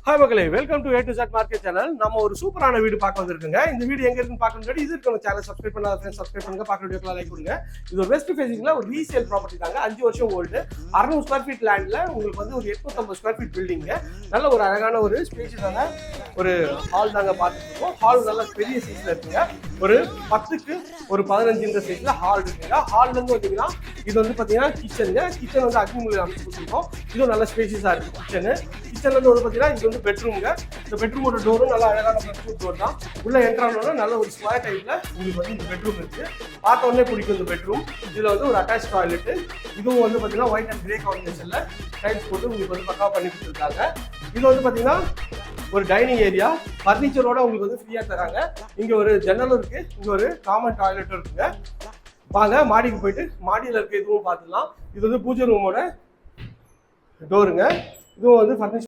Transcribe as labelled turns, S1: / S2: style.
S1: Hi மக்களே, welcome to A to Z market channel. நம்ம ஒரு சூப்பரான வீடு பார்க்க வந்திருக்குங்க. இந்த வீடு எங்க இருக்குன்னு பார்க்க முன்னாடி இது நம்ம சேனல் சப்ஸ்கிரைப் பண்ணாத ஃப்ரெண்ட்ஸ் சப்ஸ்கிரைப் பண்ணுங்க, பார்க்குற வீடியோக்கெல்லாம் லைக் கொடுங்க. இது ஒரு வெஸ்ட் ஃபேசிங்ல ஒரு ரீசேல் ப்ராப்பர்ட்டி தாங்க. 5 வருஷம் ஓல்டு, 600 ஸ்கொயர் ஃபீட் லேண்ட்ல உங்களுக்கு வந்து ஒரு 850 ஸ்கொயர் ஃபீட் பில்டிங். நல்ல ஒரு அழகான ஒரு ஸ்பேஷியஸான ஒரு ஹால் தாங்க பார்த்துட்டு இருக்கோம். ஹால் நல்ல பெரிய சைஸ்ல இருக்குங்க. ஒரு 10க்கு ஒரு 15 சைஸ்ல ஹால் இருக்குங்க. ஹால்ல இருந்து வந்தீங்கன்னா இது வந்து பாத்தீங்கன்னா கிச்சனுங்க. கிச்சன் வந்து அக்னிமூலையில் அமைச்சு கொடுத்துருக்கோம். இதுவும் நல்ல ஸ்பேஷியஸா இருக்கு கிச்சனு. கிச்சன்ல இருந்து வந்து பாத்தீங்கன்னா இது வந்து பெட்ரூம்ங்க. இந்த பெட்ரூமோட டோரும் நல்ல அழகான பெட்ரூம் டோர் தான். உள்ள என்ட்ரானோட நல்ல ஒரு ஸ்கொயர் டைப்ல உங்களுக்கு வந்து இந்த பெட்ரூம் இருக்கு. பார்த்த உடனே பிடிக்கும் இந்த பெட்ரூம். இதுல வந்து ஒரு அட்டாச் டாய்லெட். இதுவும் வந்து பாத்தீங்கன்னா ஒயிட் அண்ட் கிரே காம்பினேஷன்ல டைல்ஸ் போட்டு உங்களுக்கு வந்து பக்கா பண்ணி கொடுத்துருக்காங்க. இது வந்து பாத்தீங்கன்னா ஒரு டைனிங் ஏரியா ஃபர்னிச்சரோட உங்களுக்கு வந்து ஃப்ரீயா தராங்க. இங்க ஒரு ஜன்னலும் இருக்கு, இங்க ஒரு காமன் டாய்லெட்டும் இருக்குங்க. வாங்க மாடிக்கு போயிட்டு மாடியில் இருக்க இதுவும் பார்த்துக்கலாம். இது வந்து பூஜை ரூமோட டோருங்க. இதுவும் வந்து ஃபர்னிச்சர்